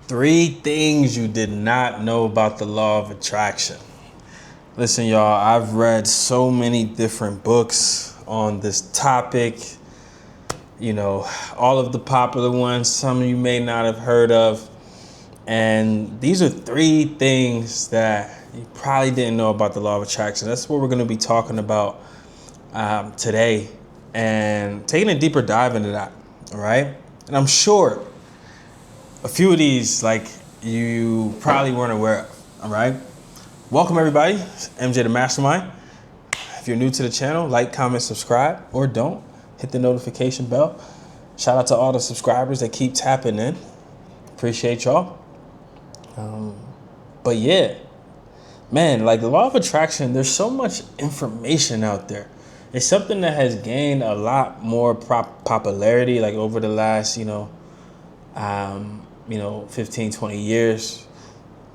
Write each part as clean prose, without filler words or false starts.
3 things you did not know about the law of attraction. Listen, y'all, I've read so many different books on this topic. You know, all of the popular ones, some you may not have heard of. And these are 3 things that you probably didn't know about the law of attraction. That's what we're going to be talking about today and taking a deeper dive into that. All right. And I'm sure a few of these, like, you probably weren't aware of. All right. Welcome, everybody. It's MJ the Mastermind. If you're new to the channel, like, comment, subscribe, or don't. Hit the notification bell. Shout out to all the subscribers that keep tapping in. Appreciate y'all. But yeah, man, like the law of attraction, there's so much information out there. It's something that has gained a lot more popularity, like over the last, 15, 20 years.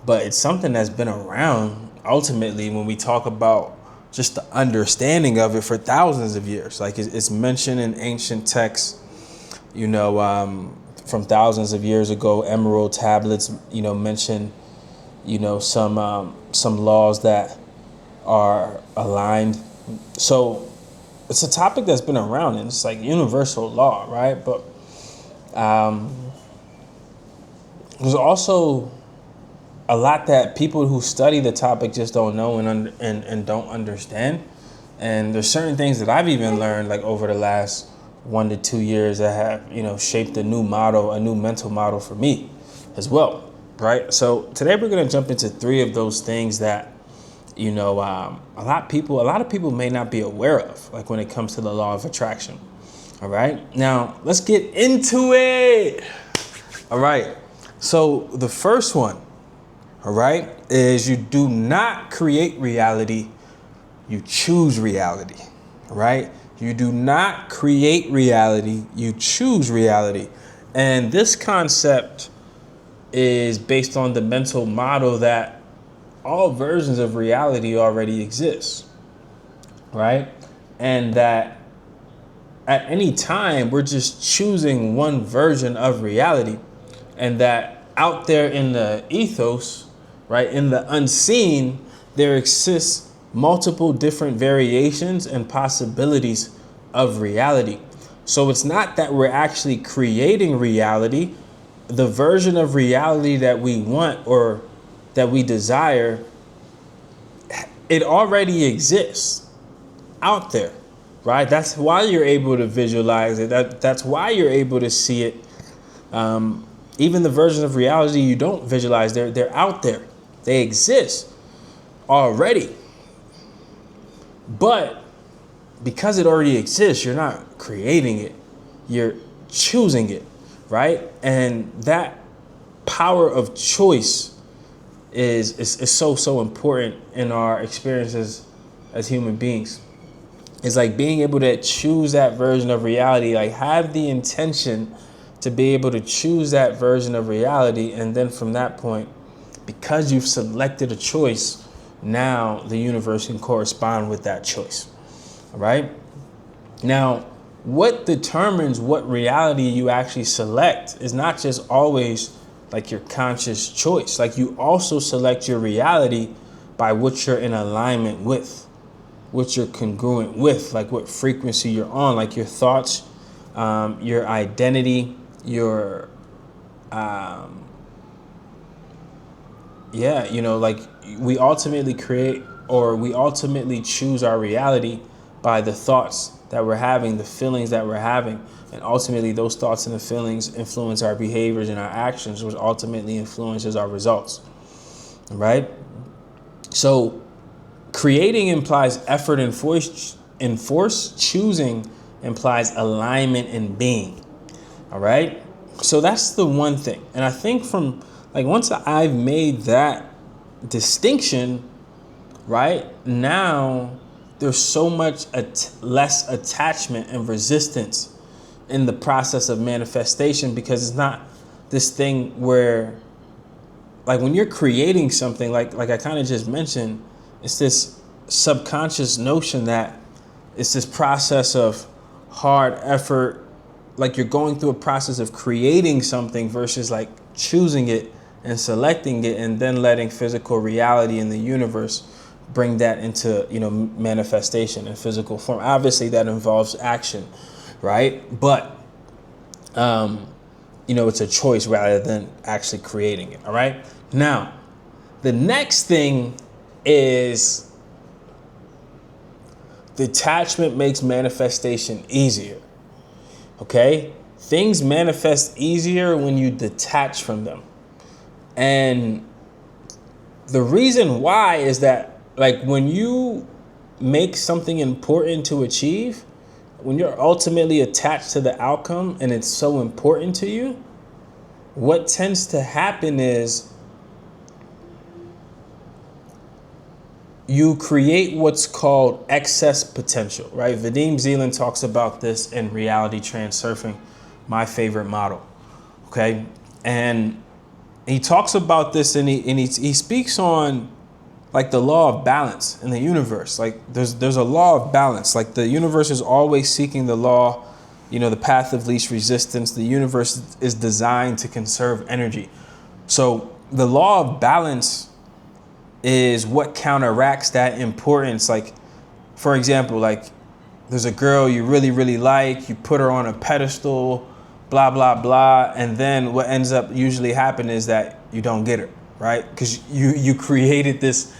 But it's something that's been around ultimately when we talk about just the understanding of it for thousands of years. Like it's mentioned in ancient texts, from thousands of years ago. Emerald tablets, mention, some laws that are aligned. So it's a topic that's been around, and it's like universal law, right? But there's also a lot that people who study the topic just don't know and don't understand. And there's certain things that I've even learned, like over the last 1 to 2 years, that have shaped a new mental model for me as well, right? So today we're gonna jump into 3 of those things that a lot of people may not be aware of, like when it comes to the law of attraction. All right, now let's get into it. All right, so the first one, all right, is you do not create reality, you choose reality. All right, you do not create reality, you choose reality. And this concept is based on the mental model that all versions of reality already exist, right? And that at any time, we're just choosing one version of reality. And that out there in the ethos, right, in the unseen, there exists multiple different variations and possibilities of reality. So it's not that we're actually creating reality. The version of reality that we want or that we desire, it already exists out there, right? That's why you're able to visualize it. That's why you're able to see it. Even the version of reality you don't visualize, they're out there. They exist already. But because it already exists, you're not creating it. You're choosing it, right? And that power of choice is so important in our experiences as human beings. It's like being able to choose that version of reality, like have the intention to be able to choose that version of reality. And then from that point, because you've selected a choice, now the universe can correspond with that choice. All right. Now, what determines what reality you actually select is not just always like your conscious choice. Like you also select your reality by what you're in alignment with, what you're congruent with, like what frequency you're on, like your thoughts, your identity, your, like we ultimately create, or we ultimately choose our reality by the thoughts that we're having, the feelings that we're having. And ultimately those thoughts and the feelings influence our behaviors and our actions, which ultimately influences our results. All right. So creating implies effort and force. Choosing implies alignment and being. All right. So that's the one thing. And I think from like, once I've made that distinction, right now, there's so much less attachment and resistance in the process of manifestation, because it's not this thing where, like when you're creating something, like I kind of just mentioned, it's this subconscious notion that it's this process of hard effort, like you're going through a process of creating something versus like choosing it and selecting it, and then letting physical reality in the universe bring that into, manifestation in physical form. Obviously that involves action, right? But it's a choice rather than actually creating it. All right. Now, the next thing is detachment makes manifestation easier. Okay. Things manifest easier when you detach from them. And the reason why is that, like, when you make something important to achieve, when you're ultimately attached to the outcome and it's so important to you, what tends to happen is you create what's called excess potential, right? Vadim Zeland talks about this in Reality Transurfing, my favorite model, okay? And he talks about this, and he speaks on, like, the law of balance in the universe. Like, there's a law of balance. Like, the universe is always seeking the law, the path of least resistance. The universe is designed to conserve energy. So the law of balance is what counteracts that importance. Like, for example, like, there's a girl you really, really like, you put her on a pedestal, blah, blah, blah. And then what ends up usually happening is that you don't get her, right? Because you created this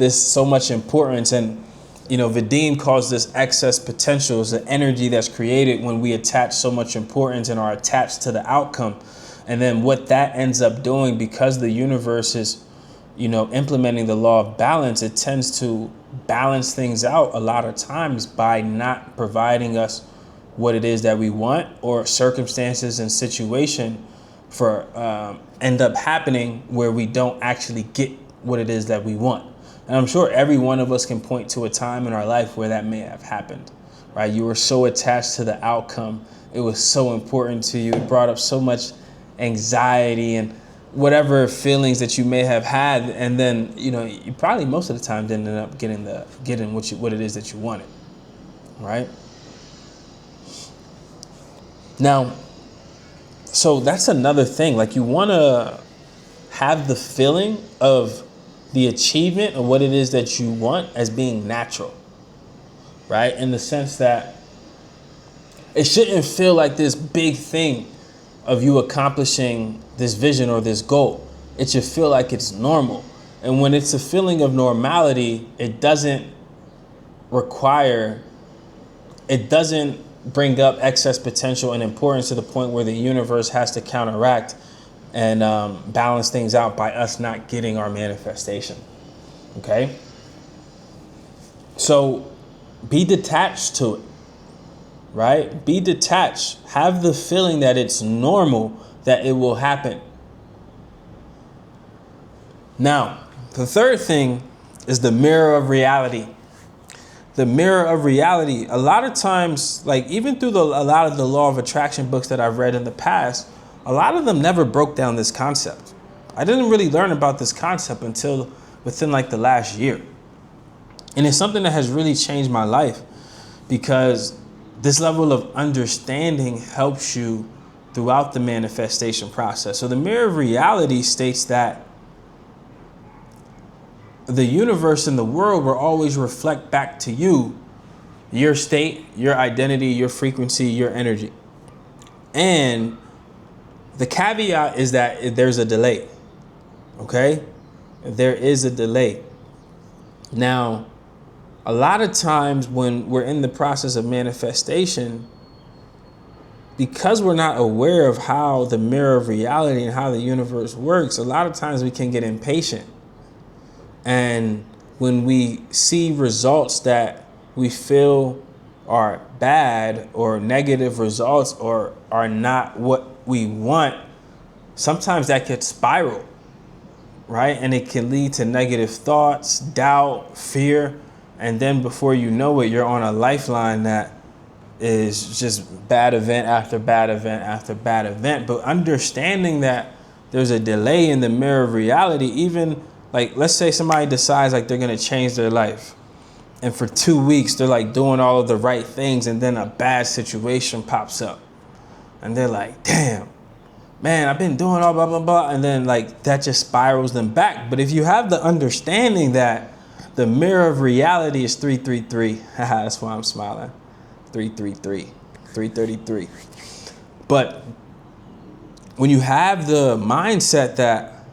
so much importance. And, Vadim calls this excess potential. It's the energy that's created when we attach so much importance and are attached to the outcome. And then what that ends up doing, because the universe is, implementing the law of balance, it tends to balance things out a lot of times by not providing us what it is that we want, or circumstances and situation for end up happening where we don't actually get what it is that we want. And I'm sure every one of us can point to a time in our life where that may have happened, right? You were so attached to the outcome. It was so important to you. It brought up so much anxiety and whatever feelings that you may have had. And then, you probably most of the time didn't end up getting what it is that you wanted, right? Now, so that's another thing. Like, you want to have the feeling of the achievement of what it is that you want as being natural, right? In the sense that it shouldn't feel like this big thing of you accomplishing this vision or this goal. It should feel like it's normal. And when it's a feeling of normality, it doesn't bring up excess potential and importance to the point where the universe has to counteract and balance things out by us not getting our manifestation. Okay? So be detached to it, right? Be detached. Have the feeling that it's normal, that it will happen. Now, the third thing is the mirror of reality. The mirror of reality. A lot of times, like, even through a lot of the law of attraction books that I've read in the past, a lot of them never broke down this concept. I didn't really learn about this concept until within, like, the last year. And it's something that has really changed my life, because this level of understanding helps you throughout the manifestation process. So the mirror of reality states that the universe and the world will always reflect back to you your state, your identity, your frequency, your energy. And the caveat is that there's a delay, okay? There is a delay. Now, a lot of times when we're in the process of manifestation, because we're not aware of how the mirror of reality and how the universe works, a lot of times we can get impatient. And when we see results that we feel are bad or negative results or are not what we want, sometimes that could spiral, right? And it can lead to negative thoughts, doubt, fear. And then before you know it, you're on a lifeline that is just bad event after bad event after bad event. But understanding that there's a delay in the mirror of reality, even like, let's say somebody decides like they're going to change their life. And for 2 weeks, they're like doing all of the right things. And then a bad situation pops up. And they're like, damn, man, I've been doing all blah, blah, blah. And then like that just spirals them back. But if you have the understanding that the mirror of reality is 333, that's why I'm smiling. 333, 333. But when you have the mindset that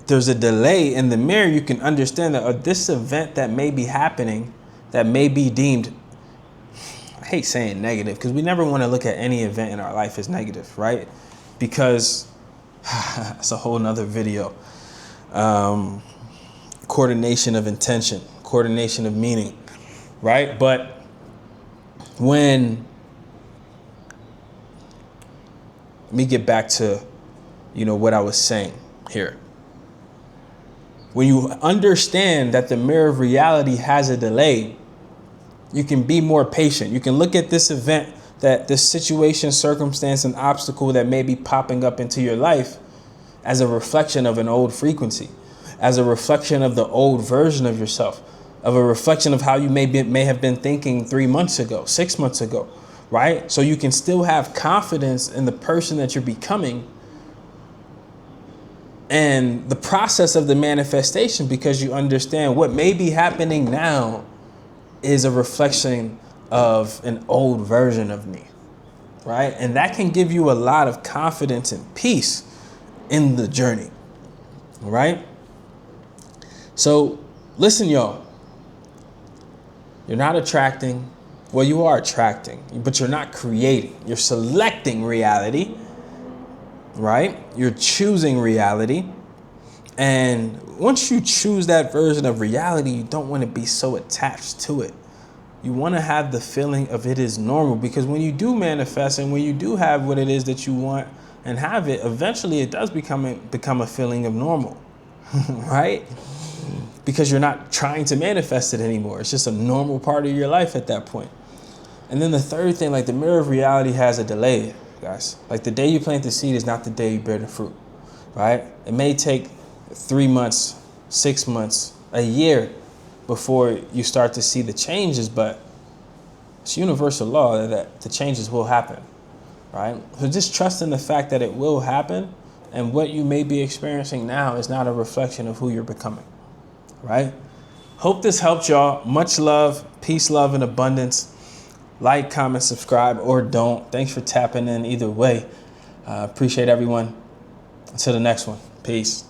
there's a delay in the mirror, you can understand that this event that may be happening, that may be deemed, I hate saying negative, because we never want to look at any event in our life as negative, right? Because it's a whole nother video. Coordination of intention, coordination of meaning, right? But when, let me get back to, what I was saying here. When you understand that the mirror of reality has a delay, you can be more patient. You can look at this event, that this situation, circumstance, and obstacle that may be popping up into your life as a reflection of an old frequency, as a reflection of the old version of yourself, of a reflection of how you may have been thinking 3 months ago, 6 months ago, right? So you can still have confidence in the person that you're becoming and the process of the manifestation, because you understand what may be happening now is a reflection of an old version of me, right? And that can give you a lot of confidence and peace in the journey, right? So listen, y'all, you're not attracting, well, you are attracting, but you're not creating. You're selecting reality, right? You're choosing reality. And once you choose that version of reality, you don't want to be so attached to it. You want to have the feeling of it is normal, because when you do manifest and when you do have what it is that you want and have it, eventually it does become a feeling of normal, right? Because you're not trying to manifest it anymore. It's just a normal part of your life at that point. And then the third thing, like the mirror of reality has a delay, guys. Like the day you plant the seed is not the day you bear the fruit, right? It may take 3 months, 6 months, a year before you start to see the changes, but it's universal law that the changes will happen, right? So just trust in the fact that it will happen, and what you may be experiencing now is not a reflection of who you're becoming, right? Hope this helped y'all. Much love, peace, love, and abundance. Like, comment, subscribe, or don't. Thanks for tapping in either way. Appreciate everyone. Until the next one. Peace.